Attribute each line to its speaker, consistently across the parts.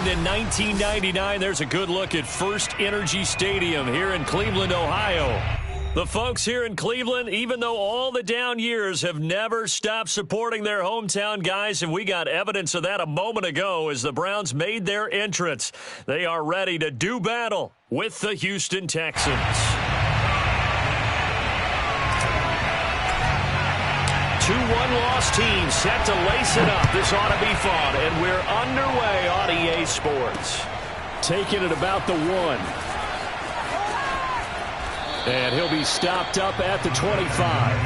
Speaker 1: opened in 1999. There's a good look at First Energy Stadium here in Cleveland, Ohio. The folks here in Cleveland, even though all the down years, have never stopped supporting their hometown guys, and we got evidence of that a moment ago as the Browns made their entrance. They are ready to do battle with the Houston Texans. Two one-loss teams set to lace it up. This ought to be fun, and we're underway on EA Sports. Taking it about the 1. And he'll be stopped up at the 25.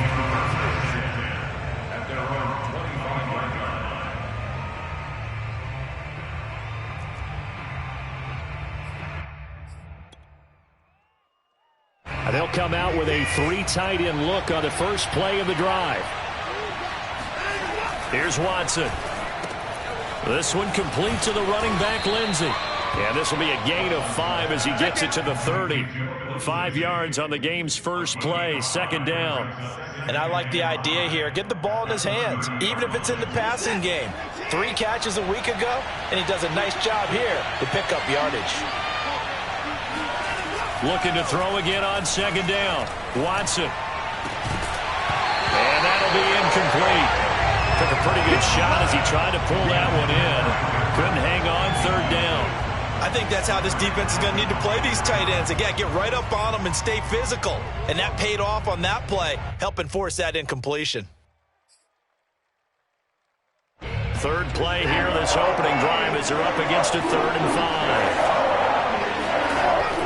Speaker 1: And they'll come out with a 3 tight end look on the first play of the drive. Here's Watson. This one complete to the running back, Lindsey. And this will be a gain of 5 as he gets it to the 30. 5 yards on the game's first play, second down.
Speaker 2: And I like the idea here. Get the ball in his hands, even if it's in the passing game. 3 catches a week ago, and he does a nice job here to pick up yardage.
Speaker 1: Looking to throw again on second down. Watson. And that'll be incomplete. Took a pretty good shot as he tried to pull that one in. Couldn't hang on, third down.
Speaker 2: I think that's how this defense is going to need to play these tight ends. Again, get right up on them and stay physical. And that paid off on that play, helping force that incompletion.
Speaker 1: Third play here, this opening drive as they're up against a 3rd and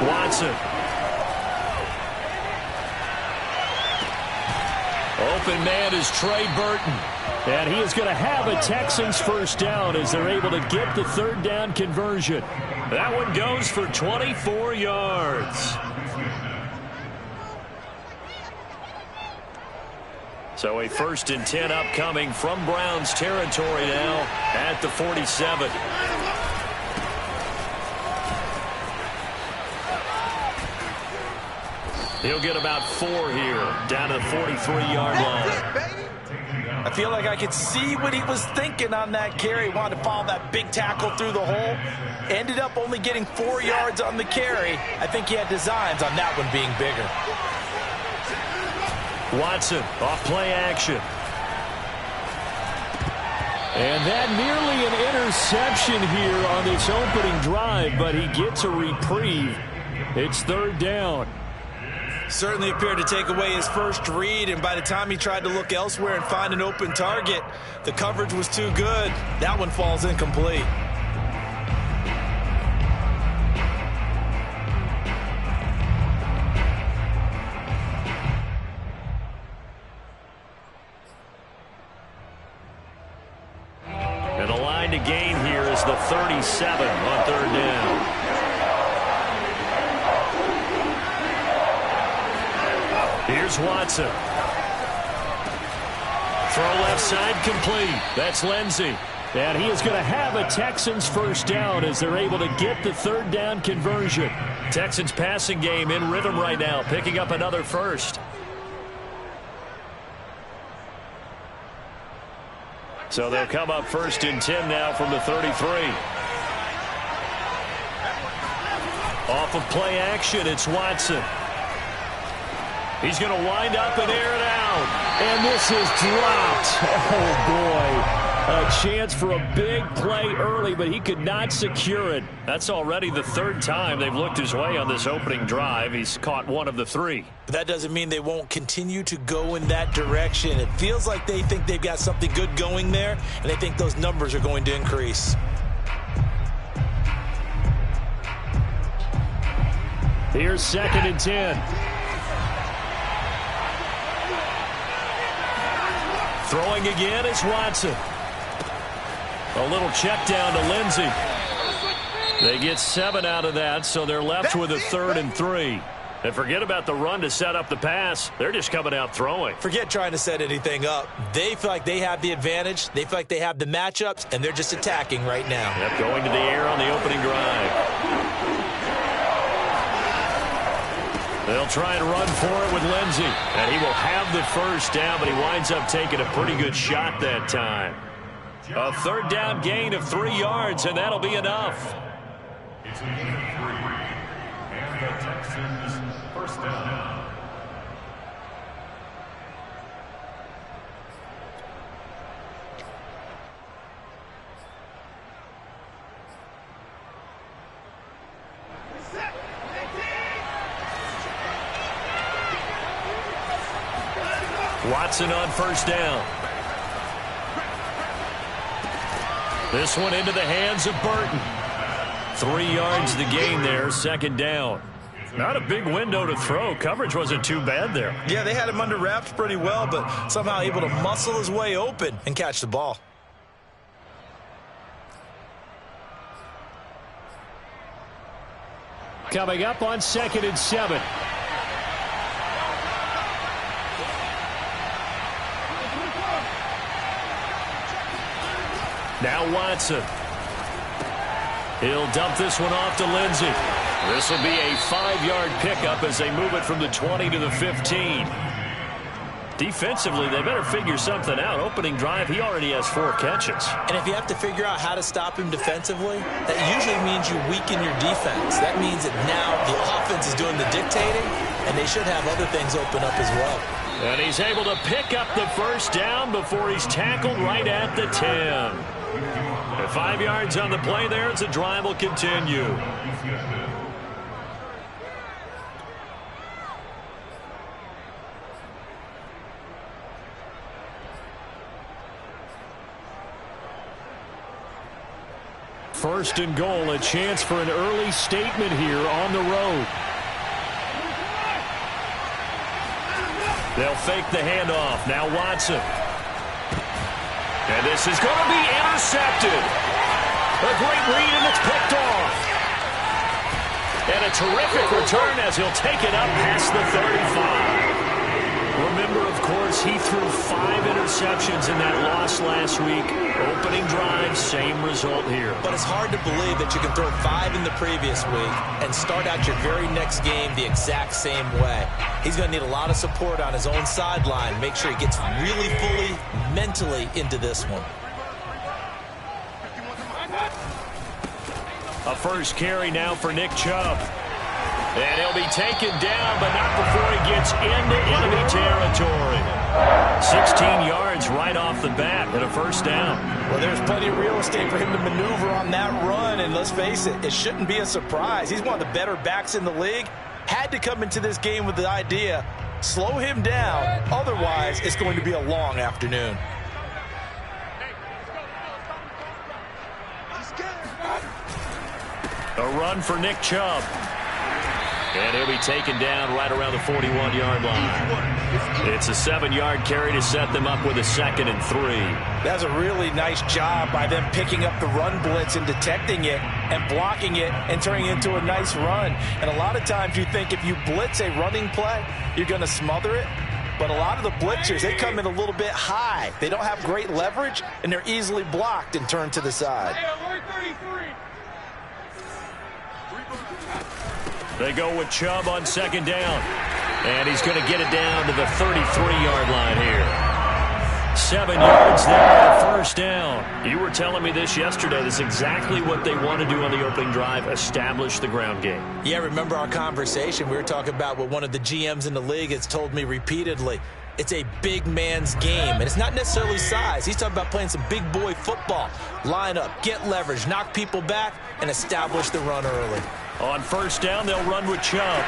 Speaker 1: 5. Watson. Open man is Trey Burton. And he is going to have a Texans first down as they're able to get the 3rd down conversion. That one goes for 24 yards. So a 1st and 10 upcoming from Browns territory now at the 47. He'll get about 4 here down to the 43-yard line.
Speaker 2: I feel like I could see what he was thinking on that carry. Wanted to follow that big tackle through the hole. Ended up only getting 4 yards on the carry. I think he had designs on that one being bigger.
Speaker 1: Watson off play action. And that nearly an interception here on this opening drive, but he gets a reprieve. It's 3rd down.
Speaker 2: Certainly appeared to take away his first read, and by the time he tried to look elsewhere and find an open target, the coverage was too good. That one falls incomplete.
Speaker 1: And the line to gain here is the 37 on 3rd down. Here's Watson. Throw left side complete. That's Lindsey. And he is going to have a Texans first down as they're able to get the 3rd down conversion. Texans passing game in rhythm right now, picking up another first. So they'll come up 1st and 10 now from the 33. Off of play action, it's Watson. He's going to wind up and air it out. And this is dropped. Oh, boy. A chance for a big play early, but he could not secure it. That's already the 3rd time they've looked his way on this opening drive. He's caught 1 of the 3.
Speaker 2: But that doesn't mean they won't continue to go in that direction. It feels like they think they've got something good going there, and they think those numbers are going to increase.
Speaker 1: Here's 2nd and 10. Throwing again is Watson. A little check down to Lindsey. They get 7 out of that, so they're left with a 3rd and 3. And forget about the run to set up the pass. They're just coming out throwing.
Speaker 2: Forget trying to set anything up. They feel like they have the advantage. They feel like they have the matchups, and they're just attacking right now.
Speaker 1: Yep, going to the air on the opening drive. They'll try and run for it with Lindsey. And he will have the first down, but he winds up taking a pretty good shot that time. A third down gain of 3 yards, and that'll be enough.
Speaker 3: It's a gain of 3. And the Texans first down.
Speaker 1: Watson on first down. This one into the hands of Burton. 3 yards the gain there, second down. Not a big window to throw. Coverage wasn't too bad there.
Speaker 2: Yeah, they had him under wraps pretty well, but somehow able to muscle his way open and catch the ball.
Speaker 1: Coming up on 2nd and 7. Now Watson. He'll dump this one off to Lindsey. This will be a 5-yard pickup as they move it from the 20 to the 15. Defensively, they better figure something out. Opening drive, he already has 4 catches.
Speaker 2: And if you have to figure out how to stop him defensively, that usually means you weaken your defense. That means that now the offense is doing the dictating, and they should have other things open up as well.
Speaker 1: And he's able to pick up the first down before he's tackled right at the 10. 5 yards on the play there as the drive will continue. First and goal, a chance for an early statement here on the road. They'll fake the handoff. Now Watson. And this is going to be intercepted. A great read, and it's picked off. And a terrific return as he'll take it up past the 35. Remember, of course, he threw 5 interceptions in that loss last week. Opening drive, same result here.
Speaker 2: But it's hard to believe that you can throw 5 in the previous week and start out your very next game the exact same way. He's going to need a lot of support on his own sideline. Make sure he gets really fully, mentally into this one.
Speaker 1: A first carry now for Nick Chubb. And he'll be taken down, but not before he gets into enemy territory. 16 yards right off the bat and a first down.
Speaker 2: Well, there's plenty of real estate for him to maneuver on that run, and let's face it, it shouldn't be a surprise. He's one of the better backs in the league. Had to come into this game with the idea, slow him down, otherwise it's going to be a long afternoon.
Speaker 1: A run for Nick Chubb. And he'll be taken down right around the 41-yard line. It's a 7-yard carry to set them up with a 2nd and 3.
Speaker 2: That's a really nice job by them picking up the run blitz and detecting it and blocking it and turning it into a nice run. And a lot of times you think if you blitz a running play, you're going to smother it. But a lot of the blitzers, they come in a little bit high. They don't have great leverage, and they're easily blocked and turned to the side.
Speaker 1: They go with Chubb on 2nd down. And he's going to get it down to the 33-yard line here. 7 yards there, first down. You were telling me this yesterday. This is exactly what they want to do on the opening drive, establish the ground game.
Speaker 2: Yeah, remember our conversation? We were talking about what one of the GMs in the league has told me repeatedly. It's a big man's game, and it's not necessarily size. He's talking about playing some big boy football. Line up, get leverage, knock people back, and establish the run early.
Speaker 1: On first down, they'll run with Chubb.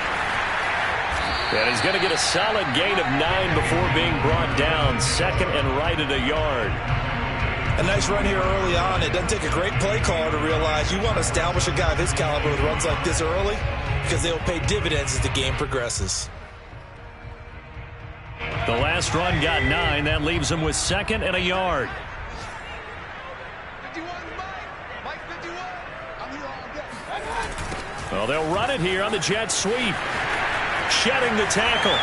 Speaker 1: And he's going to get a solid gain of 9 before being brought down. 2nd and right at a yard.
Speaker 2: A nice run here early on. It doesn't take a great play caller to realize you want to establish a guy of his caliber with runs like this early because they'll pay dividends as the game progresses.
Speaker 1: The last run got 9. That leaves him with 2nd and a yard. Well, they'll run it here on the jet sweep. Shedding the tackle.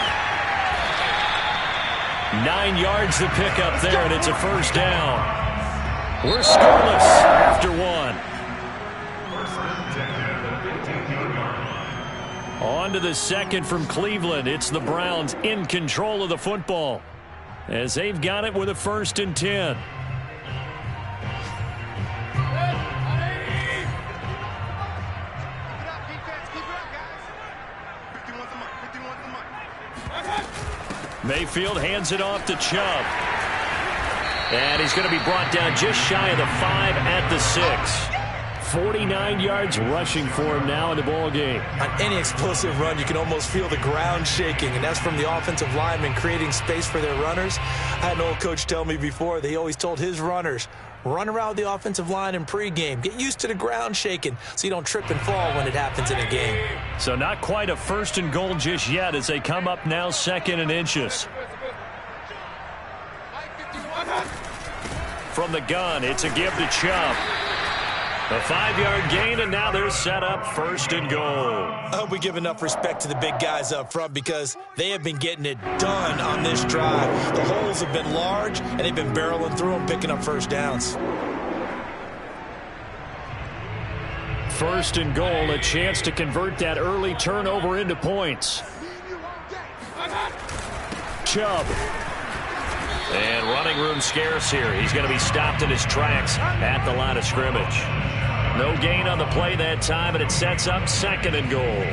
Speaker 1: 9 yards to pick up there, and it's a first down. We're scoreless after 1. On to the 2nd from Cleveland. It's the Browns in control of the football as they've got it with a 1st and 10. Mayfield hands it off to Chubb. And he's going to be brought down just shy of the 5 at the 6. 49 yards rushing for him now in the ball game.
Speaker 2: On any explosive run, you can almost feel the ground shaking, and that's from the offensive linemen creating space for their runners. I had an old coach tell me before, they always told his runners, run around the offensive line in pregame. Get used to the ground shaking so you don't trip and fall when it happens in a game.
Speaker 1: So not quite a 1st and goal just yet as they come up now 2nd and inches. From the gun, it's a give to Chubb. A 5-yard gain, and now they're set up 1st and goal.
Speaker 2: I hope we give enough respect to the big guys up front because they have been getting it done on this drive. The holes have been large, and they've been barreling through them, picking up first downs.
Speaker 1: 1st and goal, a chance to convert that early turnover into points. Chubb. And running room scarce here. He's going to be stopped in his tracks at the line of scrimmage. No gain on the play that time, and it sets up 2nd and goal.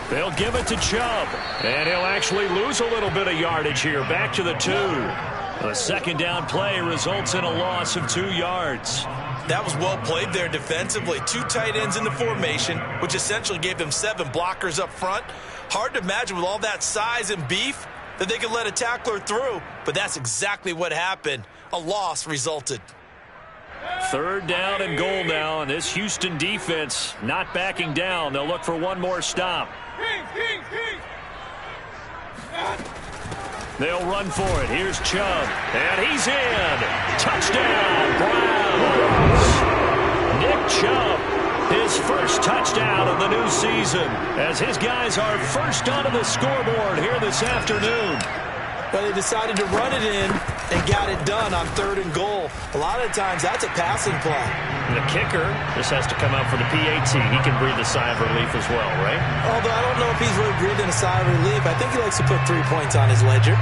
Speaker 1: They'll give it to Chubb, and he'll actually lose a little bit of yardage here. Back to the 2. A 2nd down play results in a loss of 2 yards.
Speaker 2: That was well played there defensively. 2 tight ends in the formation, which essentially gave them 7 blockers up front. Hard to imagine with all that size and beef that they could let a tackler through, but that's exactly what happened. A loss resulted.
Speaker 1: 3rd down and goal now, and this Houston defense not backing down. They'll look for one more stop. They'll run for it. Here's Chubb, and he's in. Touchdown, Browns. Nick Chubb, his first touchdown of the new season, as his guys are first onto the scoreboard here this afternoon.
Speaker 2: But they decided to run it in and got it done on 3rd and goal. A lot of times that's a passing play.
Speaker 1: The kicker just has to come out for the PAT. He can breathe a sigh of relief as well, right?
Speaker 2: Although I don't know if he's really breathing a sigh of relief. I think he likes to put 3 points on his ledger.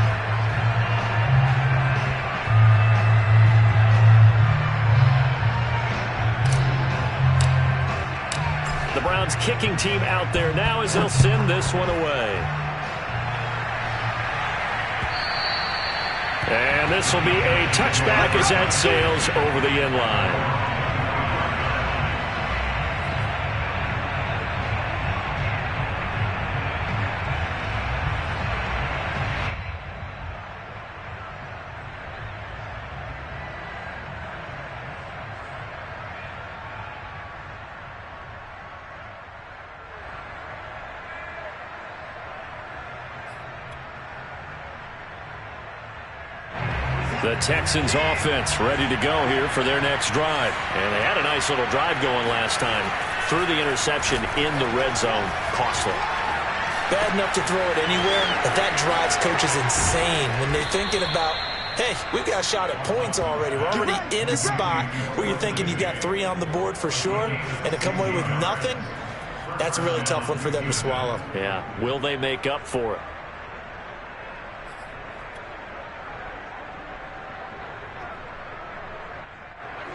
Speaker 1: The Browns kicking team out there now as they'll send this one away. And this will be a touchback as that sails over the end line. The Texans offense ready to go here for their next drive. And they had a nice little drive going last time. Threw the interception in the red zone. Costly.
Speaker 2: Bad enough to throw it anywhere, but that drives coaches insane when they're thinking about, hey, we've got a shot at points already. We're already in a spot where you're thinking you got 3 on the board for sure, and to come away with nothing, that's a really tough one for them to swallow.
Speaker 1: Yeah. Will they make up for it?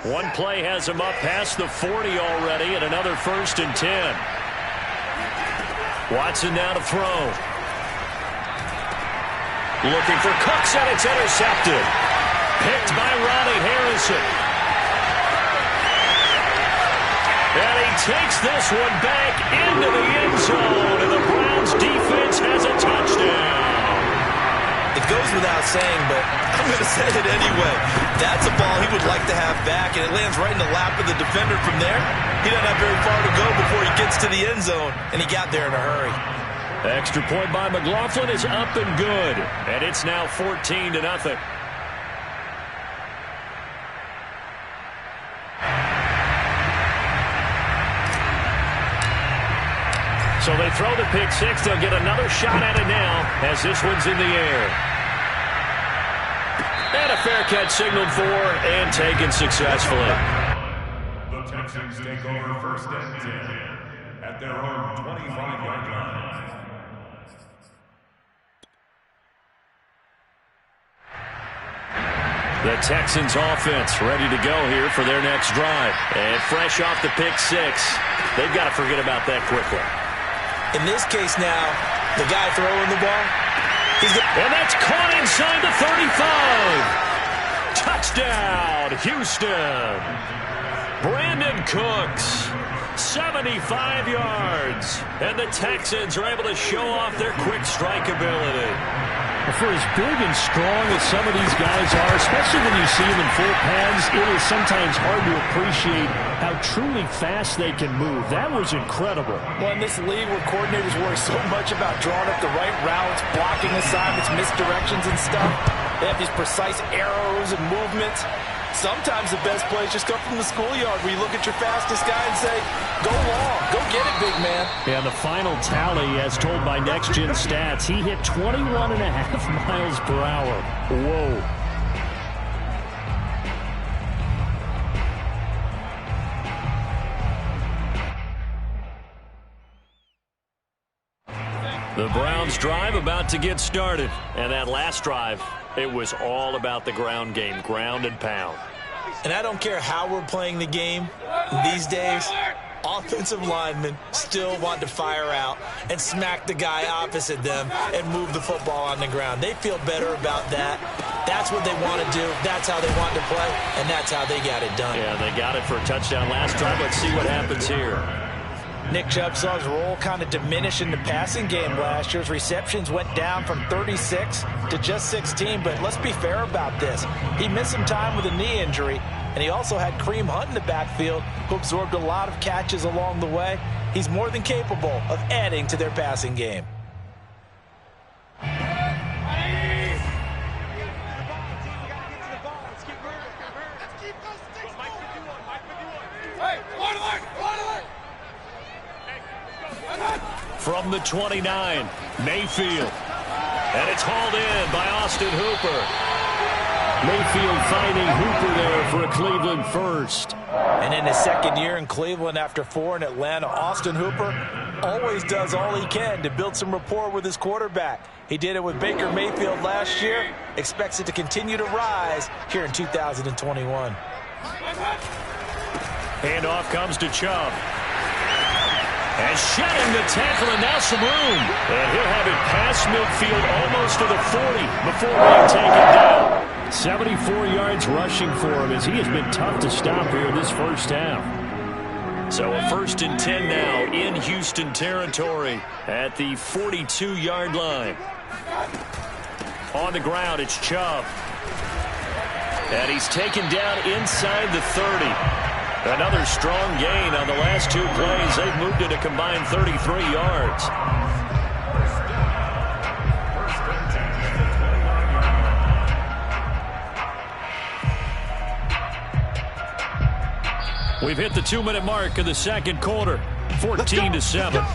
Speaker 1: One play has him up past the 40 already, and another 1st and 10. Watson now to throw. Looking for Cooks, and it's intercepted. Picked by Ronnie Harrison. And he takes this one back into the end zone, and the Browns defense has a touchdown.
Speaker 2: It goes without saying, but I'm going to say it anyway. That's a ball he would like to have back, and it lands right in the lap of the defender from there. He doesn't have very far to go before he gets to the end zone, and he got there in a hurry.
Speaker 1: Extra point by McLaughlin is up and good, and it's now 14-0. So they throw the pick six. They'll get another shot at it now as this one's in the air. And a fair catch signaled for and taken successfully.
Speaker 3: The Texans take over first and 10 at their own 25-yard line.
Speaker 1: The Texans offense ready to go here for their next drive. And fresh off the pick six, they've got to forget about that quickly.
Speaker 2: In this case now, the guy throwing the ball,
Speaker 1: and that's caught inside the 35. Touchdown, Houston. Brandon Cooks, 75 yards. And the Texans are able to show off their quick strike ability.
Speaker 4: For as big and strong as some of these guys are, especially when you see them in full pads, it is sometimes hard to appreciate how truly fast they can move. That was incredible.
Speaker 2: Well, in this league where coordinators worry so much about drawing up the right routes, blocking assignments, misdirections and stuff, they have these precise arrows and movements. Sometimes the best plays just come from the schoolyard where you look at your fastest guy and say, go long, go get it, big man.
Speaker 4: Yeah, the final tally, as told by Next Gen Stats, he hit 21.5 miles per hour. Whoa.
Speaker 1: The Browns drive about to get started. And that last drive, it was all about the ground game, ground and pound.
Speaker 2: And I don't care how we're playing the game these days, offensive linemen still want to fire out and smack the guy opposite them and move the football on the ground. They feel better about that. That's what they want to do. That's how they want to play, and that's how they got it done.
Speaker 1: Yeah, they got it for a touchdown last drive. Let's see what happens here.
Speaker 2: Nick Chubb saw his role kind of diminish in the passing game last year. His receptions went down from 36 to just 16, but let's be fair about this. He missed some time with a knee injury, and he also had Kareem Hunt in the backfield, who absorbed a lot of catches along the way. He's more than capable of adding to their passing game.
Speaker 1: From the 29, Mayfield. And it's hauled in by Austin Hooper.
Speaker 4: Mayfield finding Hooper there for a Cleveland first.
Speaker 2: And in his second year in Cleveland after 4 in Atlanta, Austin Hooper always does all he can to build some rapport with his quarterback. He did it with Baker Mayfield last year. Expects it to continue to rise here in 2021.
Speaker 1: Handoff comes to Chubb. And shedding the tackle, and now some room. And he'll have it past midfield almost to the 40 before being taken down.
Speaker 4: 74 yards rushing for him as he has been tough to stop here this first half.
Speaker 1: So a 1st and 10 now in Houston territory at the 42-yard line. On the ground, it's Chubb. And he's taken down inside the 30. Another strong gain on the last 2 plays. They've moved it a combined 33 yards. We've hit the 2-minute mark of the second quarter. 14-7.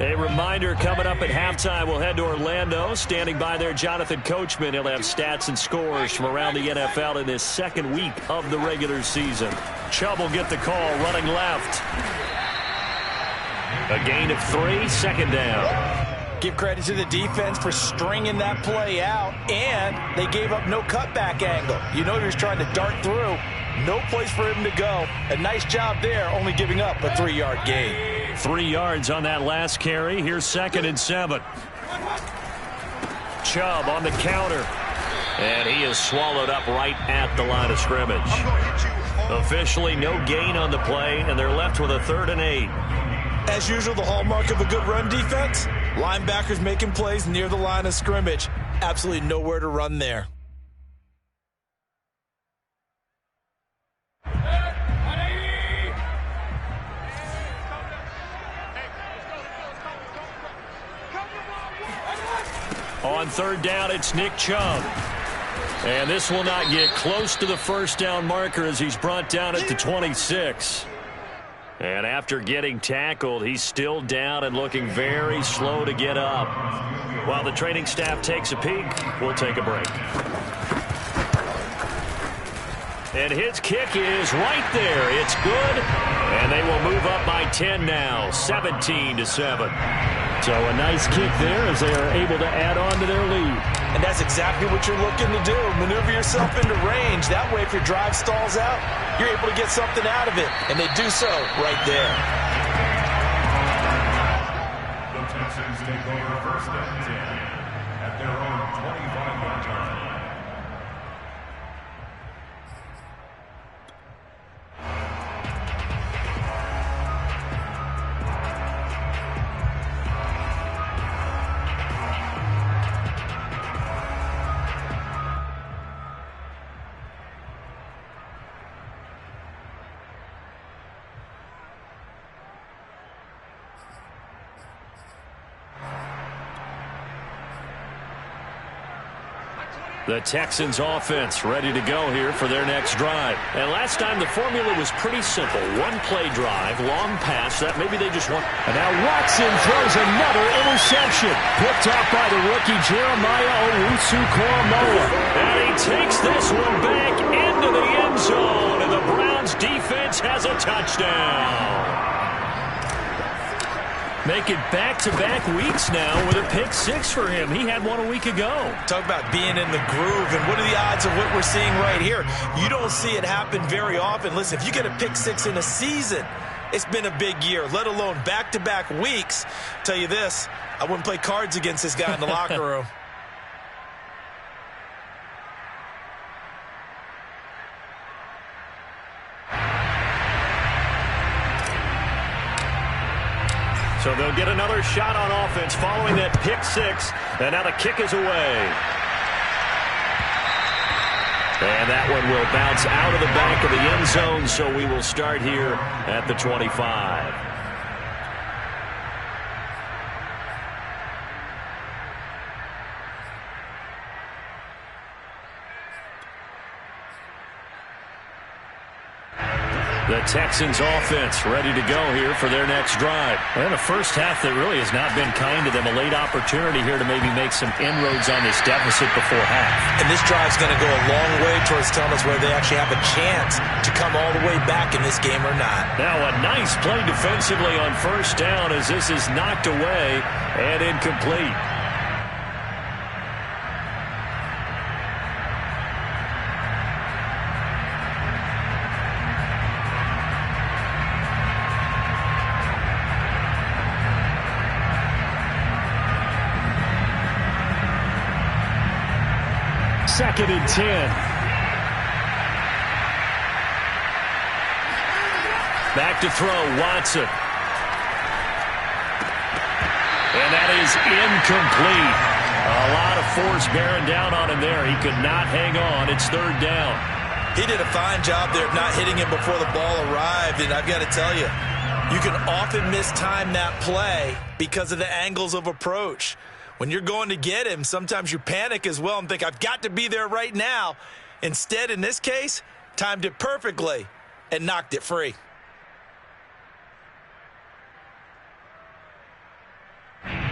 Speaker 1: A reminder, coming up at halftime, we'll head to Orlando. Standing by there, Jonathan Coachman. He'll have stats and scores from around the NFL in his second week of the regular season. Chubb will get the call, running left. A gain of 3, second down.
Speaker 2: Give credit to the defense for stringing that play out, and they gave up no cutback angle. You know he was trying to dart through. No place for him to go. A nice job there, only giving up a 3-yard gain.
Speaker 1: 3 yards on that last carry. Here's 2nd and 7. Chubb on the counter. And he is swallowed up right at the line of scrimmage. Officially no gain on the play, and they're left with a 3rd and 8.
Speaker 2: As usual, the hallmark of a good run defense, linebackers making plays near the line of scrimmage. Absolutely nowhere to run there. On 3rd down, it's Nick Chubb.
Speaker 1: And this will not get close to the first down marker as he's brought down at the 26. And after getting tackled, he's still down and looking very slow to get up. While the training staff takes a peek, we'll take a break. And his kick is right there. It's good. And they will move up by 10 now, 17-7.
Speaker 4: So a nice kick there as they are able to add on to their lead.
Speaker 2: And that's exactly what you're looking to do. Maneuver yourself into range. That way, if your drive stalls out, you're able to get something out of it. And they do so right there.
Speaker 3: The Texans take over first and 10 at their own 25-yard line.
Speaker 1: The Texans offense ready to go here for their next drive. And last time the formula was pretty simple. One play drive, long pass. That maybe they just want.
Speaker 4: And now Watson throws another interception. Picked up by the rookie Jeremiah Owusu-Koramoah.
Speaker 1: And he takes this one back into the end zone. And the Browns defense has a touchdown. Making back-to-back weeks now with a pick six for him. He had one a week ago.
Speaker 2: Talk about being in the groove, and what are the odds of what we're seeing right here? You don't see it happen very often. Listen, if you get a pick six in a season, it's been a big year, let alone back-to-back weeks. Tell you this, I wouldn't play cards against this guy in the locker room.
Speaker 1: So they'll get another shot on offense following that pick six. And now the kick is away. And that one will bounce out of the back of the end zone, so we will start here at the 25. The Texans offense ready to go here for their next drive.
Speaker 4: And a first half that really has not been kind to them. A late opportunity here to maybe make some inroads on this deficit before half.
Speaker 2: And this drive's going to go a long way towards telling us whether they actually have a chance to come all the way back in this game or not.
Speaker 1: Now a nice play defensively on first down as this is knocked away and incomplete.
Speaker 4: Second and 10.
Speaker 1: Back to throw, Watson. And that is incomplete. A lot of force bearing down on him there. He could not hang on. It's third down.
Speaker 2: He did a fine job there of not hitting him before the ball arrived. And I've got to tell you, you can often mistime that play because of the angles of approach. When you're going to get him, sometimes you panic as well and think, I've got to be there right now. Instead, in this case, timed it perfectly and knocked it free.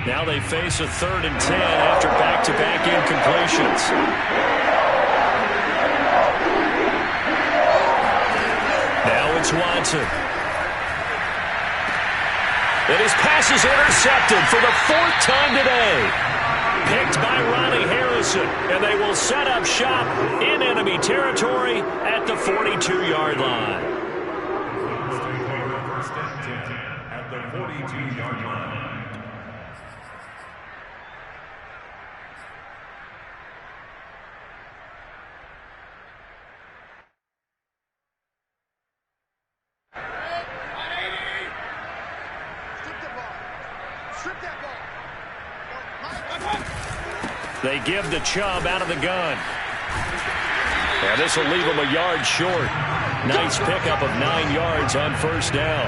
Speaker 1: Now they face a 3rd and 10 after back-to-back incompletions. Now it's Watson. And his pass is intercepted for the 4th time today. Picked by Ronnie Harrison. And they will set up shop in enemy territory at the 42-yard line.
Speaker 3: Let's take over first and 10 at the 42-yard line.
Speaker 1: They give the Chubb out of the gun. And this will leave him a yard short. Nice pickup of 9 yards on first down.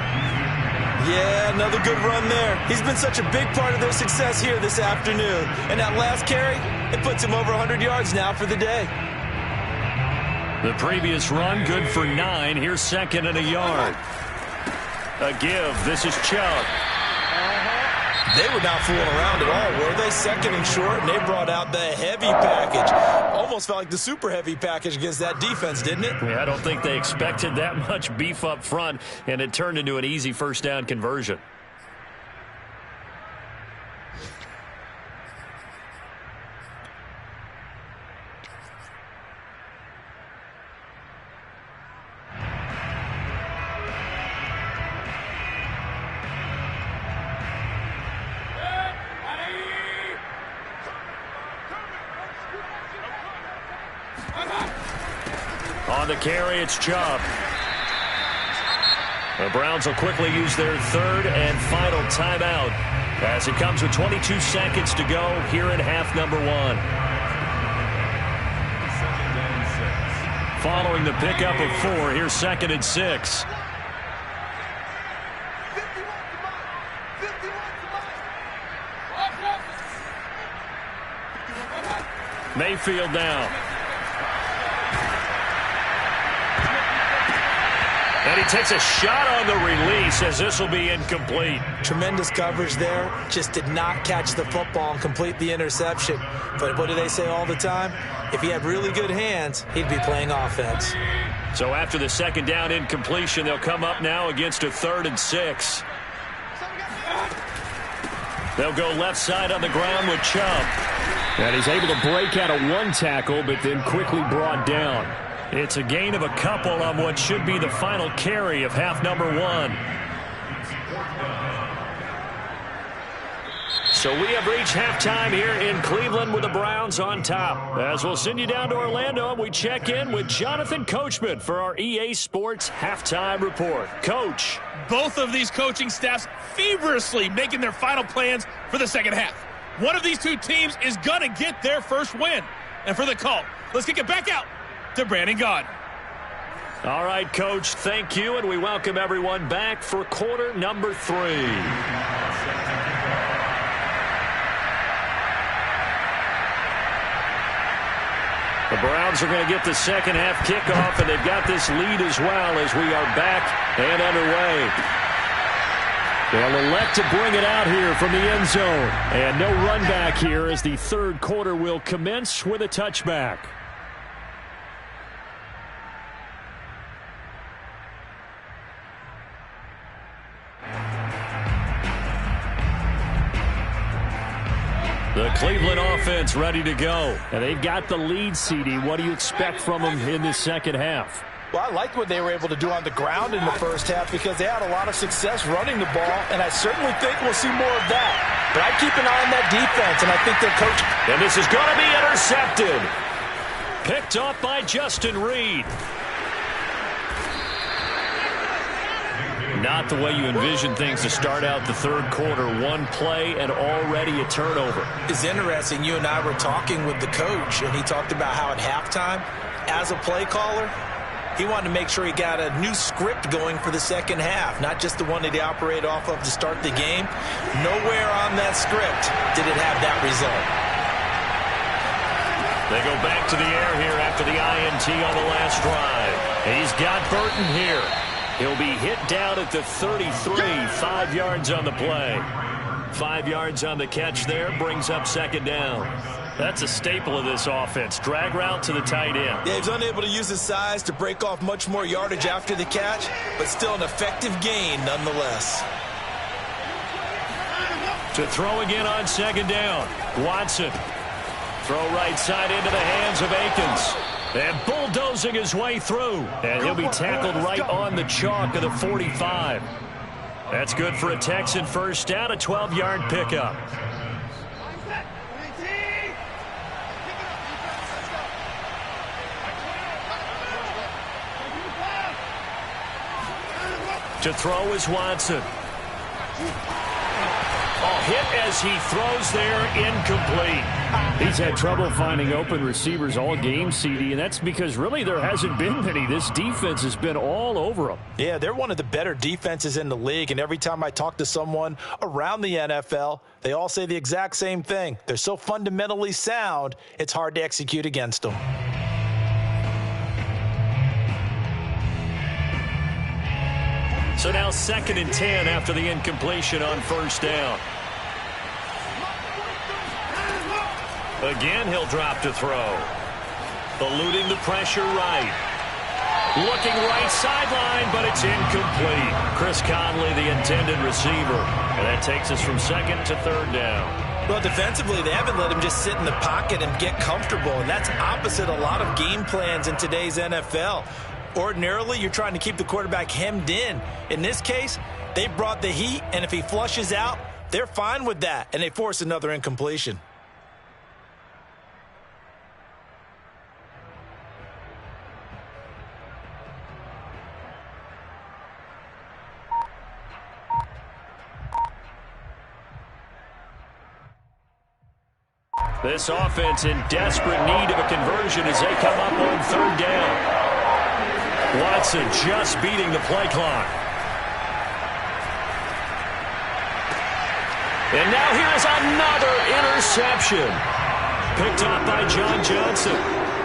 Speaker 2: Yeah, another good run there. He's been such a big part of their success here this afternoon. And that last carry, it puts him over 100 yards now for the day.
Speaker 1: The previous run, good for 9. Here's second and a yard. A give. This is Chubb.
Speaker 2: They were not fooling around at all, were they? Second and short, and they brought out the heavy package. Almost felt like the super heavy package against that defense, didn't it?
Speaker 1: Yeah, I don't think they expected that much beef up front, and it turned into an easy first down conversion. On the carry, it's Chubb. The Browns will quickly use their third and final timeout as it comes with 22 seconds to go here in half number 1. Following the pickup of 4, here's second and 6. Mayfield now. And he takes a shot on the release as this will be incomplete.
Speaker 2: Tremendous coverage there. Just did not catch the football and complete the interception. But what do they say all the time? If he had really good hands, he'd be playing offense.
Speaker 1: So after the second down incompletion, they'll come up now against a 3rd and 6. They'll go left side on the ground with Chubb.
Speaker 4: And he's able to break out of 1 tackle, but then quickly brought down.
Speaker 1: It's a gain of a couple on what should be the final carry of half number 1. So we have reached halftime here in Cleveland with the Browns on top. As we'll send you down to Orlando, and we check in with Jonathan Coachman for our EA Sports Halftime Report. Coach.
Speaker 5: Both of these coaching staffs feverishly making their final plans for the second half. One of these two teams is going to get their first win. And for the call, let's kick it back out to Brandon Gaudin.
Speaker 1: All right, Coach, thank you, and we welcome everyone back for quarter number 3. The Browns are going to get the second half kickoff, and they've got this lead as well as we are back and underway. They'll elect to bring it out here from the end zone. And no run back here as the third quarter will commence with a touchback. The Cleveland offense ready to go.
Speaker 4: And they've got the lead, CD. What do you expect from them in this second half?
Speaker 2: Well, I liked what they were able to do on the ground in the first half because they had a lot of success running the ball, and I certainly think we'll see more of that. But I keep an eye on that defense, and I think their coach...
Speaker 1: And this is going to be intercepted. Picked off by Justin Reed. Not the way you envision things to start out the third quarter. One play and already a turnover.
Speaker 2: It's interesting. You and I were talking with the coach, and he talked about how at halftime, as a play caller, he wanted to make sure he got a new script going for the second half, not just the one that he operated off of to start the game. Nowhere on that script did it have that result.
Speaker 1: They go back to the air here after the INT on the last drive. He's got Burton here. He'll be hit down at the 33, 5 yards on the play. 5 yards on the catch there, brings up second down. That's a staple of this offense. Drag route to the tight end.
Speaker 2: Yeah, he's unable to use his size to break off much more yardage after the catch, but still an effective gain nonetheless.
Speaker 1: To throw again on second down. Watson. Throw right side into the hands of Akins. And bulldozing his way through. And he'll be tackled right on the chalk of the 45. That's good for a Texan first down, a 12-yard pickup. To throw is Watson. Hit as he throws there, incomplete.
Speaker 4: He's had trouble finding open receivers all game, CD, and that's because really there hasn't been many. This defense has been all over them.
Speaker 2: Yeah, they're one of the better defenses in the league, and every time I talk to someone around the NFL, they all say the exact same thing. They're so fundamentally sound, it's hard to execute against them.
Speaker 1: So now 2nd and 10 after the incompletion on first down. Again, he'll drop to throw. Eluding the pressure right. Looking right sideline, but it's incomplete. Chris Conley, the intended receiver. And that takes us from 2nd to 3rd down.
Speaker 2: Well, defensively, they haven't let him just sit in the pocket and get comfortable, and that's opposite a lot of game plans in today's NFL. Ordinarily, you're trying to keep the quarterback hemmed in. In this case, they brought the heat, and if he flushes out, they're fine with that, and they force another incompletion.
Speaker 1: This offense in desperate need of a conversion as they come up on 3rd down. Watson just beating the play clock. And now here's another interception. Picked up by John Johnson.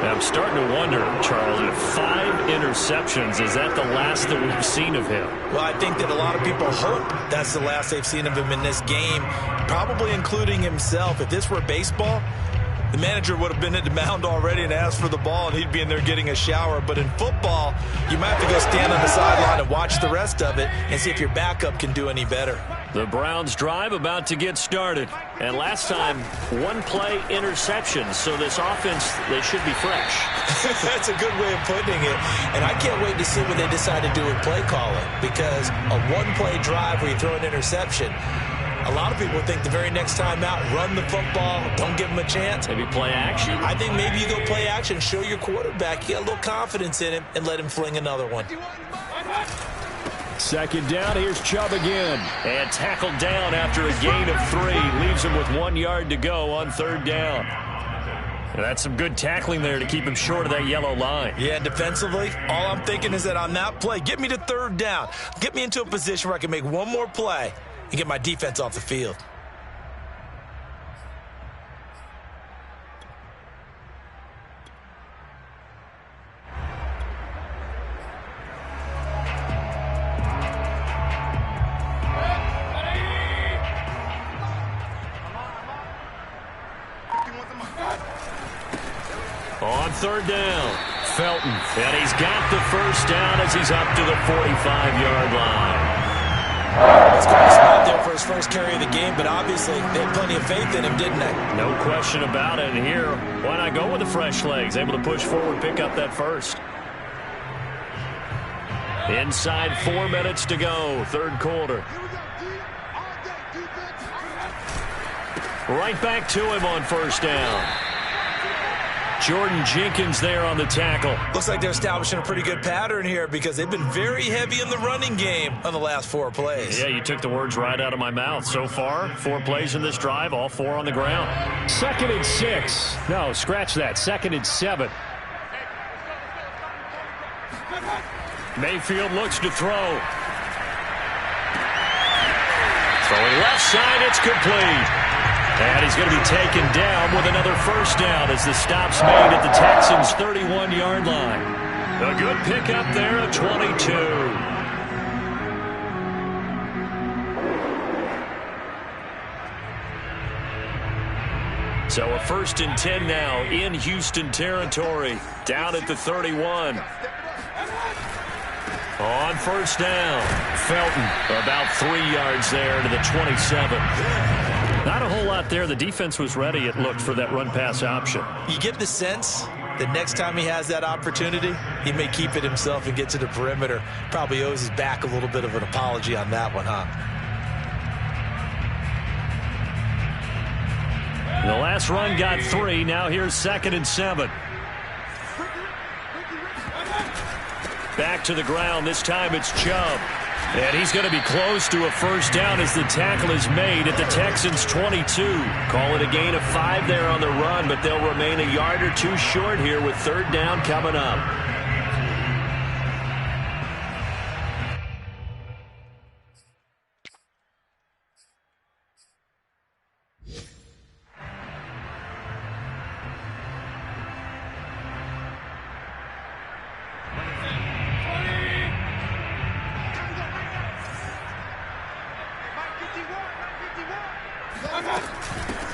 Speaker 1: I'm starting to wonder, Charlie, 5 interceptions, is that the last that we've seen of him?
Speaker 2: Well, I think that a lot of people hope that's the last they've seen of him in this game, probably including himself. If this were baseball, the manager would have been at the mound already and asked for the ball, and he'd be in there getting a shower. But in football, you might have to go stand on the sideline and watch the rest of it and see if your backup can do any better.
Speaker 1: The Browns drive about to get started. And last time, 1-play interceptions. So this offense, they should be fresh.
Speaker 2: That's a good way of putting it. And I can't wait to see what they decide to do with play calling, because a 1-play drive where you throw an interception, a lot of people think the very next time out, run the football, don't give him a chance.
Speaker 1: Maybe play action?
Speaker 2: I think maybe you go play action, show your quarterback, you got a little confidence in him, and let him fling another one.
Speaker 4: 2nd down, here's Chubb again.
Speaker 1: And tackled down after a gain of 3. Leaves him with 1 yard to go on 3rd down. And that's some good tackling there to keep him short of that yellow line.
Speaker 2: Yeah, defensively, all I'm thinking is that on that play, get me to 3rd down. Get me into a position where I can make one more play and get my defense off the field.
Speaker 1: On 3rd down, Felton. And he's got the first down as he's up to the 45-yard line.
Speaker 2: It's going to spot there for his first carry of the game, but obviously they had plenty of faith in him, didn't they?
Speaker 1: No question about it. And here, why not go with the fresh legs? Able to push forward, pick up that first. Inside 4 minutes to go, 3rd quarter. Right back to him on first down. Jordan Jenkins there on the tackle.
Speaker 2: Looks like they're establishing a pretty good pattern here, because they've been very heavy in the running game on the last 4 plays.
Speaker 1: Yeah, you took the words right out of my mouth. So far, 4 plays in this drive, all 4 on the ground.
Speaker 4: 2nd and 6. No, scratch that. 2nd and 7.
Speaker 1: Mayfield looks to throw. Throwing left side, it's complete. And he's going to be taken down with another first down as the stop's made at the Texans' 31-yard line. A good pickup there at 22. So a 1st and 10 now in Houston territory, down at the 31. On first down, Felton about 3 yards there to the 27. Not a whole lot there. The defense was ready, it looked, for that run-pass option.
Speaker 2: You get the sense that next time he has that opportunity, he may keep it himself and get to the perimeter. Probably owes his back a little bit of an apology on that one, huh?
Speaker 1: The last run got 3. Now here's 2nd and 7. Back to the ground. This time it's Chubb. And he's going to be close to a first down as the tackle is made at the Texans' 22. Call it a gain of 5 there on the run, but they'll remain a yard or 2 short here with 3rd down coming up.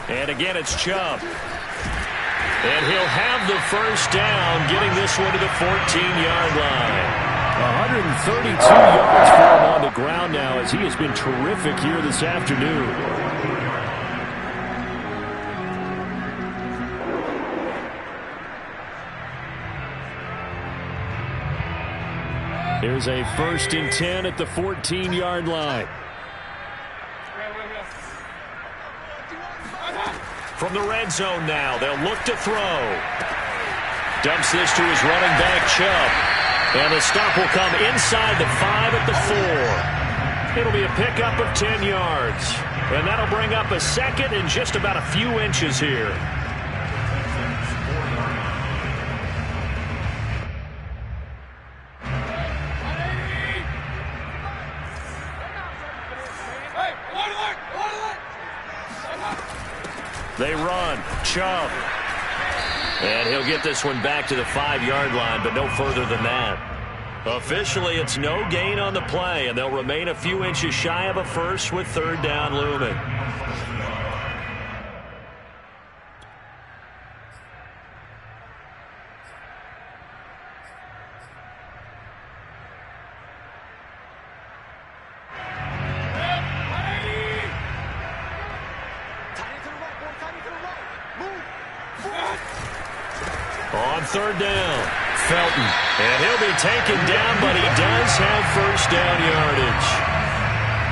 Speaker 1: And again, it's Chubb. And he'll have the first down, getting this one to the 14-yard line.
Speaker 4: 132 yards for him on the ground now, as he has been terrific here this afternoon. Here's a 1st and 10 at the 14-yard line.
Speaker 1: From the red zone now, they'll look to throw. Dumps this to his running back, Chubb. And the stop will come inside the 5 at the 4. It'll be a pickup of 10 yards. And that'll bring up a second and just about a few inches here. They run. Chubb. And he'll get this one back to the 5-yard line, but no further than that. Officially, it's no gain on the play, and they'll remain a few inches shy of a first with 3rd down looming. On 3rd down, Felton. And he'll be taken down, but he does have first down yardage.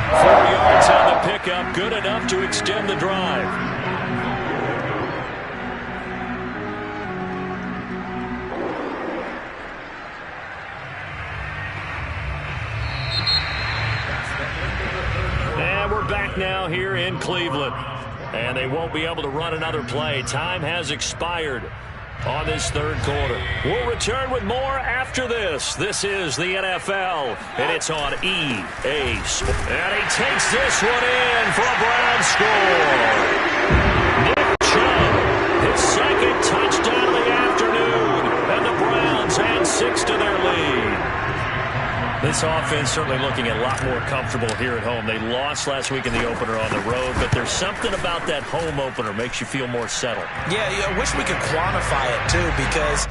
Speaker 1: 4 yards on the pickup, good enough to extend the drive. And we're back now here in Cleveland. And they won't be able to run another play. Time has expired on this 3rd quarter. We'll return with more after this. This is the NFL, and it's on EA Sports. And he takes this one in for a Browns score. Nick Chubb, his 2nd touchdown of the afternoon, and the Browns add 6 to their lead. This offense certainly looking a lot more comfortable here at home. They lost last week in the opener on the road, but there's something about that home opener makes you feel more settled.
Speaker 2: Yeah, I wish we could quantify it, too, because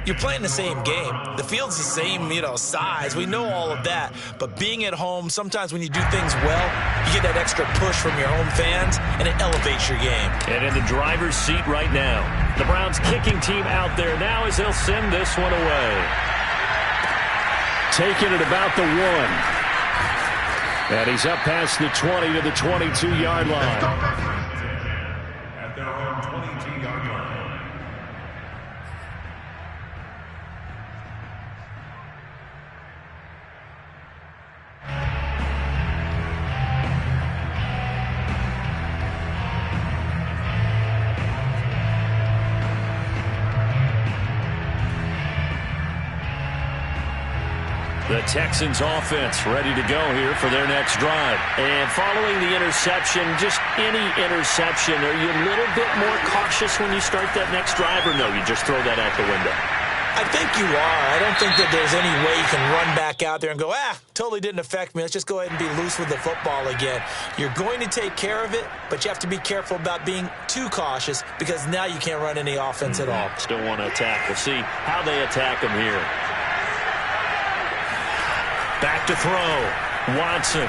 Speaker 2: you're playing the same game. The field's the same, size. We know all of that. But being at home, sometimes when you do things well, you get that extra push from your home fans, and it elevates your game.
Speaker 1: And in the driver's seat right now, the Browns kicking team out there now as they'll send this one away.
Speaker 4: Taking it about the 1. And he's up past the 20 to the 22-yard line.
Speaker 3: At their own 22-yard line.
Speaker 1: The Texans offense ready to go here for their next drive. And following the interception, just any interception, are you a little bit more cautious when you start that next drive, or no, you just throw that out the window?
Speaker 2: I think you are. I don't think that there's any way you can run back out there and go, totally didn't affect me. Let's just go ahead and be loose with the football again. You're going to take care of it, but you have to be careful about being too cautious because now you can't run any offense at all.
Speaker 1: Still want to attack. We'll see how they attack them here. Back to throw. Watson.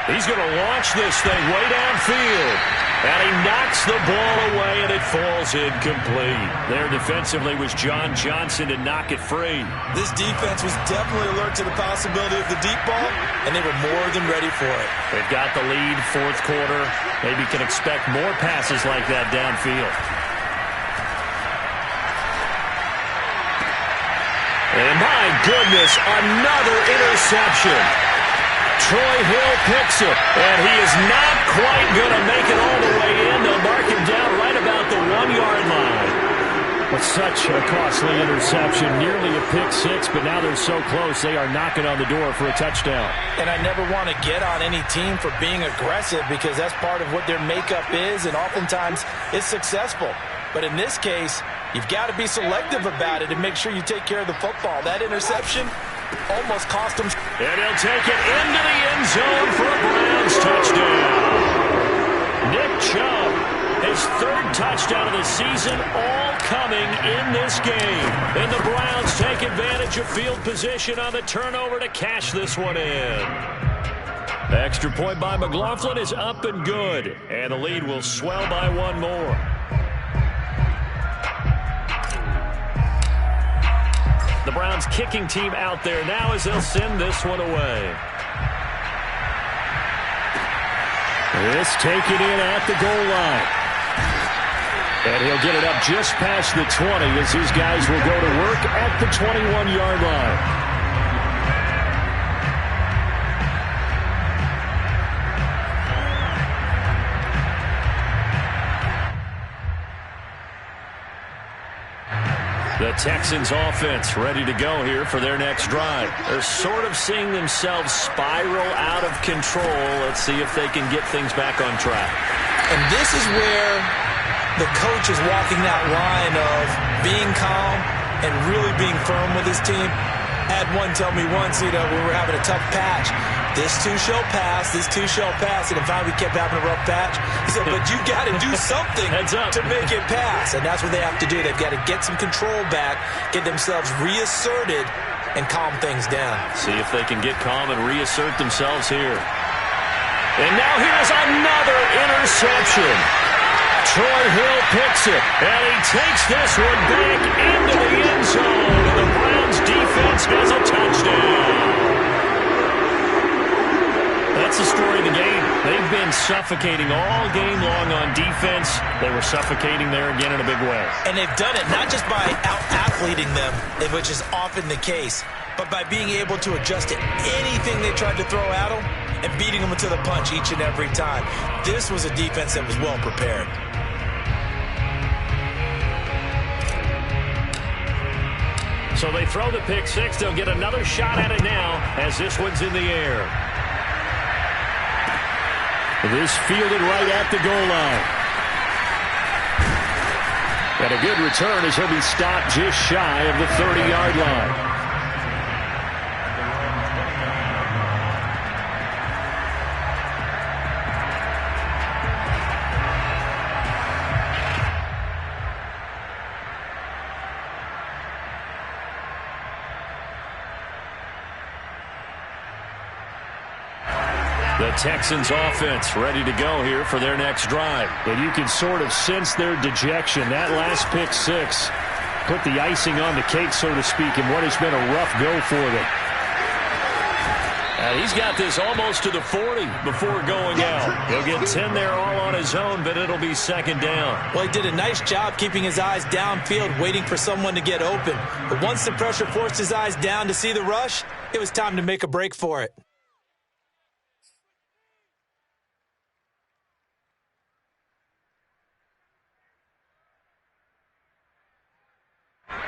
Speaker 1: He's going to launch this thing way downfield. And he knocks the ball away, and it falls incomplete. There defensively was John Johnson to knock it free.
Speaker 2: This defense was definitely alert to the possibility of the deep ball, and they were more than ready for it.
Speaker 1: They've got the lead, 4th quarter. Maybe can expect more passes like that downfield. And my goodness, another interception. Troy Hill picks it, and he is not quite going to make it all the way in. They'll mark him down right about the 1-yard line.
Speaker 4: Well, such a costly interception, nearly a pick 6, but now they're so close they are knocking on the door for a touchdown.
Speaker 2: And I never want to get on any team for being aggressive because that's part of what their makeup is, and oftentimes it's successful. But in this case, you've got to be selective about it and make sure you take care of the football. That interception almost cost him.
Speaker 1: And he'll take it into the end zone for a Browns touchdown. Nick Chubb, his third touchdown of the season, all coming in this game. And the Browns take advantage of field position on the turnover to cash this one in. The extra point by McLaughlin is up and good. And the lead will swell by one more. The Browns kicking team out there now as they'll send this one away.
Speaker 4: This taken in at the goal line. And he'll get it up just past the 20 as his guys will go to work at the 21-yard line.
Speaker 1: The Texans offense ready to go here for their next drive. They're sort of seeing themselves spiral out of control. Let's see if they can get things back on track.
Speaker 2: And this is where the coach is walking that line of being calm and really being firm with his team. I had one tell me once, we were having a tough patch. This too shall pass, this too shall pass. And finally we kept having a rough patch. He said, but you got to do something to make it pass. And that's what they have to do. They've got to get some control back, get themselves reasserted, and calm things down.
Speaker 1: See if they can get calm and reassert themselves here. And now here's another interception. Troy Hill picks it, and he takes this one back into the end zone. And the Browns defense has a touchdown. That's the story of the game. They've been suffocating all game long on defense. They were suffocating there again in a big way.
Speaker 2: And they've done it not just by out-athleting them, which is often the case, but by being able to adjust to anything they tried to throw at them and beating them to the punch each and every time. This was a defense that was well prepared.
Speaker 1: So they throw the pick six. They'll get another shot at it now as this one's in the air.
Speaker 4: This fielded right at the goal line. And a good return as he'll be stopped just shy of the 30-yard line.
Speaker 1: The Texans offense ready to go here for their next drive.
Speaker 4: And you can sort of sense their dejection. That last pick six put the icing on the cake, so to speak, in what has been a rough go for them.
Speaker 1: He's got this almost to the 40 before going out. He'll get 10 there all on his own, but it'll be second down.
Speaker 2: Well, he did a nice job keeping his eyes downfield, waiting for someone to get open. But once the pressure forced his eyes down to see the rush, it was time to make a break for it.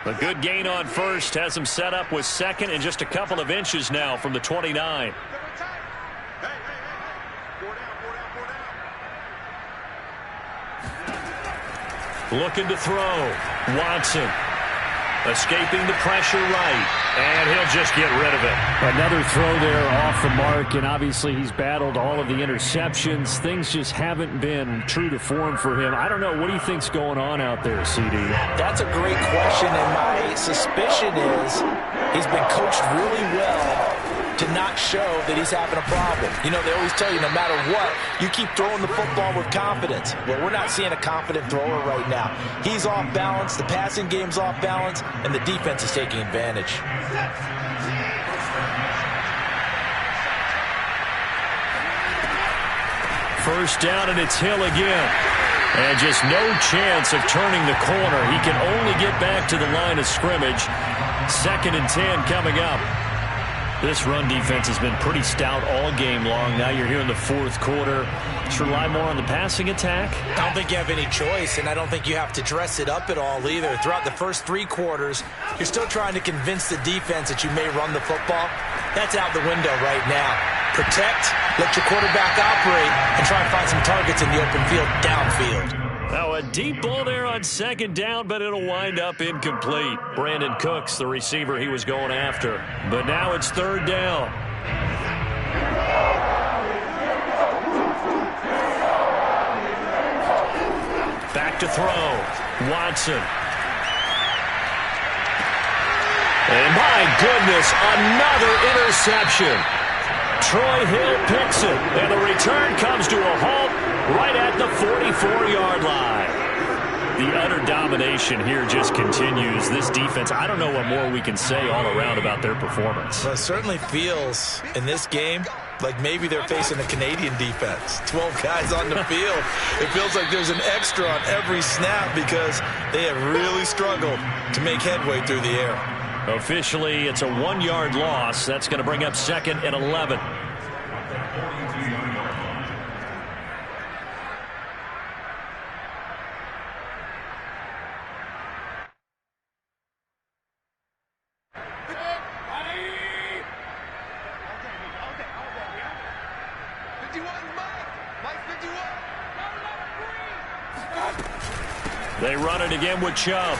Speaker 1: A good gain on first has him set up with second and just a couple of inches now from the 29. Looking to throw. Watson escaping the pressure right, and he'll just get rid of it.
Speaker 4: Another throw there off the mark, and obviously he's battled all of the interceptions. Things just haven't been true to form for him. I don't know. What do you think's going on out there, CD?
Speaker 2: That's a great question, and my suspicion is he's been coached really well to not show that he's having a problem. You know, they always tell you no matter what, you keep throwing the football with confidence. Well, we're not seeing a confident thrower right now. He's off balance, the passing game's off balance, and the defense is taking advantage.
Speaker 1: First down, and it's Hill again. And just no chance of turning the corner. He can only get back to the line of scrimmage. 2nd and 10 coming up. This run defense has been pretty stout all game long. Now you're here in the fourth quarter. Just rely more on the passing attack.
Speaker 2: I don't think you have any choice, and I don't think you have to dress it up at all either. Throughout the first 3 quarters, you're still trying to convince the defense that you may run the football. That's out the window right now. Protect, let your quarterback operate, and try and find some targets in the open field downfield.
Speaker 1: Now a deep ball there on 2nd down, but it'll wind up incomplete. Brandon Cooks, the receiver he was going after. But now it's 3rd down. back to throw. Watson. And my goodness, another interception. Troy Hill picks it, and the return comes to a halt right at the 44-yard line. The utter domination here just continues. This defense, I don't know what more we can say all around about their performance.
Speaker 2: Well, it certainly feels in this game like maybe they're facing a Canadian defense. 12 guys on the field. It feels like there's an extra on every snap because they have really struggled to make headway through the air.
Speaker 1: Officially, it's a 1-yard loss. That's going to bring up 2nd and 11. They run it again with Chubb.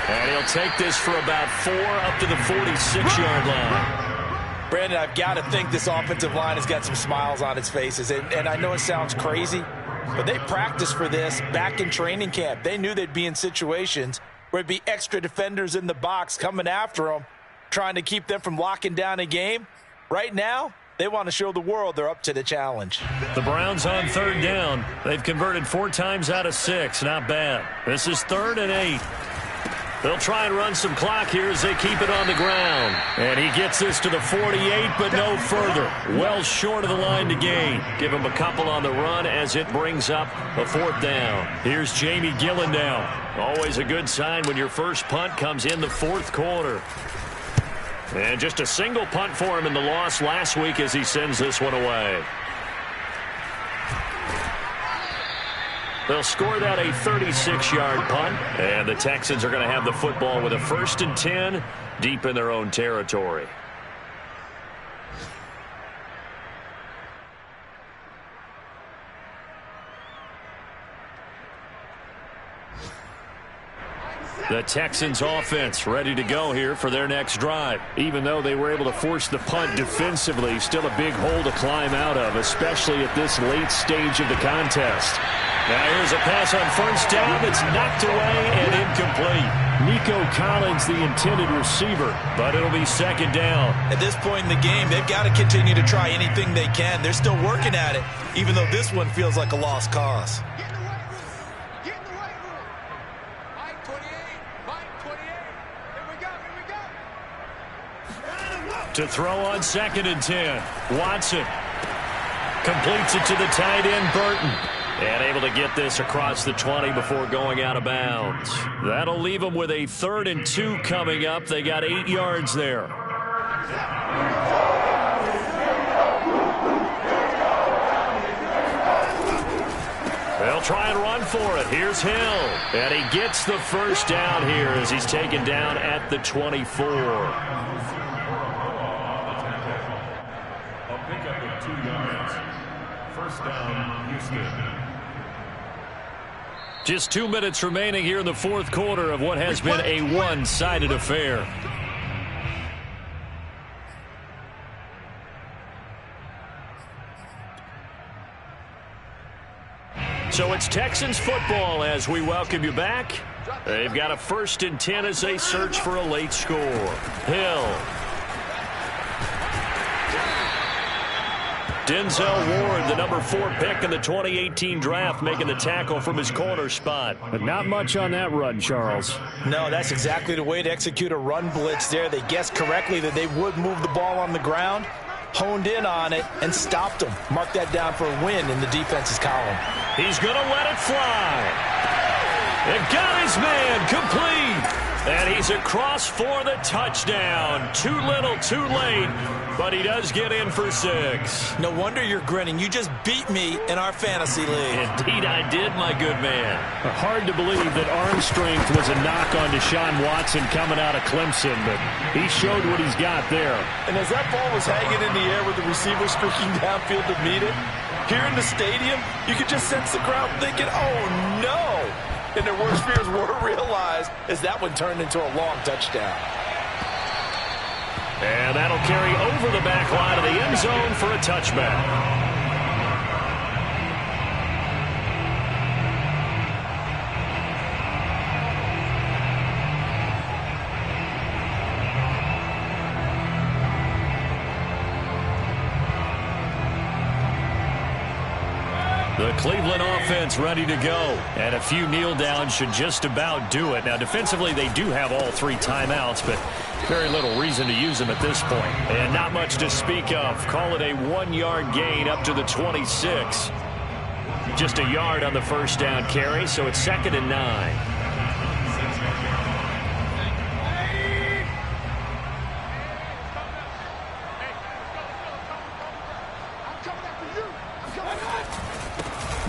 Speaker 1: And he'll take this for about 4 up to the 46-yard line.
Speaker 2: Brandon, I've got to think this offensive line has got some smiles on its faces. And I know it sounds crazy, but they practiced for this back in training camp. They knew they'd be in situations where it'd be extra defenders in the box coming after them, trying to keep them from locking down a game. Right now, they want to show the world they're up to the challenge.
Speaker 1: The Browns on 3rd down. They've converted 4 times out of 6. Not bad. This is 3rd and 8. They'll try and run some clock here as they keep it on the ground. And he gets this to the 48, but no further. Well short of the line to gain. Give him a couple on the run as it brings up a 4th down. Here's Jamie Gillen now. Always a good sign when your first punt comes in the 4th quarter. And just a single punt for him in the loss last week as he sends this one away. They'll score that a 36-yard punt, and the Texans are going to have the football with a 1st and 10 deep in their own territory. The Texans offense ready to go here for their next drive. Even though they were able to force the punt defensively, still a big hole to climb out of, especially at this late stage of the contest. Now here's a pass on 1st down that's knocked away and incomplete. Nico Collins, the intended receiver, but it'll be 2nd down.
Speaker 2: At this point in the game, they've got to continue to try anything they can. They're still working at it, even though this one feels like a lost cause.
Speaker 1: To throw on 2nd and 10. Watson completes it to the tight end, Burton. And able to get this across the 20 before going out of bounds. That'll leave them with a 3rd and 2 coming up. They got 8 yards there. They'll try and run for it. Here's Hill. And he gets the 1st down here as he's taken down at the 24. Just 2 minutes remaining here in the 4th quarter of what has been a one-sided affair. So it's Texans football as we welcome you back. They've got a 1st and 10 as they search for a late score. Hill. Denzel Ward, the number 4 pick in the 2018 draft, making the tackle from his corner spot.
Speaker 4: But not much on that run, Charles.
Speaker 2: No, that's exactly the way to execute a run blitz there. They guessed correctly that they would move the ball on the ground, honed in on it, and stopped them. Mark that down for a win in the defense's column.
Speaker 1: He's going to let it fly. And got his man complete. And he's across for the touchdown. Too little, too late. But he does get in for 6.
Speaker 2: No wonder you're grinning. You just beat me in our fantasy league.
Speaker 1: Indeed I did, my good man.
Speaker 4: Hard to believe that arm strength was a knock on Deshaun Watson coming out of Clemson, but he showed what he's got there.
Speaker 2: And as that ball was hanging in the air with the receiver streaking downfield to meet it, here in the stadium, you could just sense the crowd thinking, oh, no. And their worst fears were realized as that one turned into a long touchdown.
Speaker 1: And that'll carry over the back line of the end zone for a touchback. The Cleveland offense ready to go. And a few kneel downs should just about do it. Now, defensively, they do have all 3 timeouts, but very little reason to use them at this point. And not much to speak of. Call it a 1-yard gain up to the 26. Just a yard on the first down carry, so it's 2nd and 9.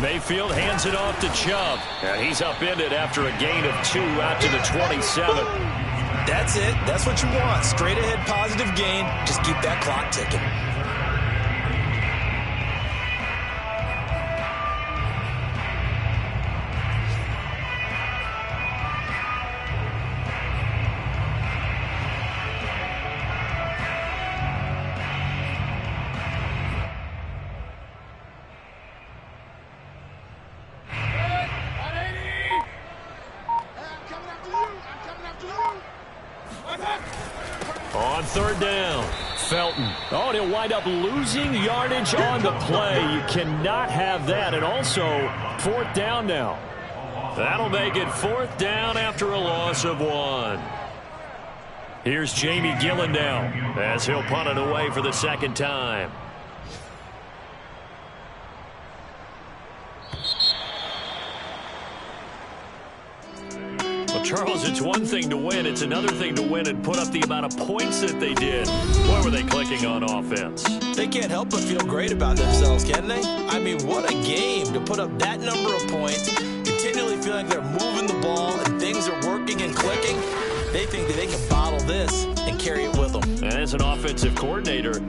Speaker 1: Mayfield hands it off to Chubb. And he's upended after a gain of 2 out to the 27.
Speaker 2: That's it. That's what you want. Straight ahead positive gain. Just keep that clock ticking.
Speaker 1: On 3rd down, Felton. Oh, and he'll wind up losing yardage on the play. You cannot have that. And also, 4th down now. That'll make it 4th down after a loss of 1. Here's Jamie Gillen now as he'll punt it away for the 2nd time. Charles, it's one thing to win. It's another thing to win and put up the amount of points that they did. Boy, were they clicking on offense.
Speaker 2: They can't help but feel great about themselves, can they? I mean, what a game to put up that number of points, continually feeling they're moving the ball and things are working and clicking. They think that they can bottle this and carry it with them.
Speaker 1: And as an offensive coordinator,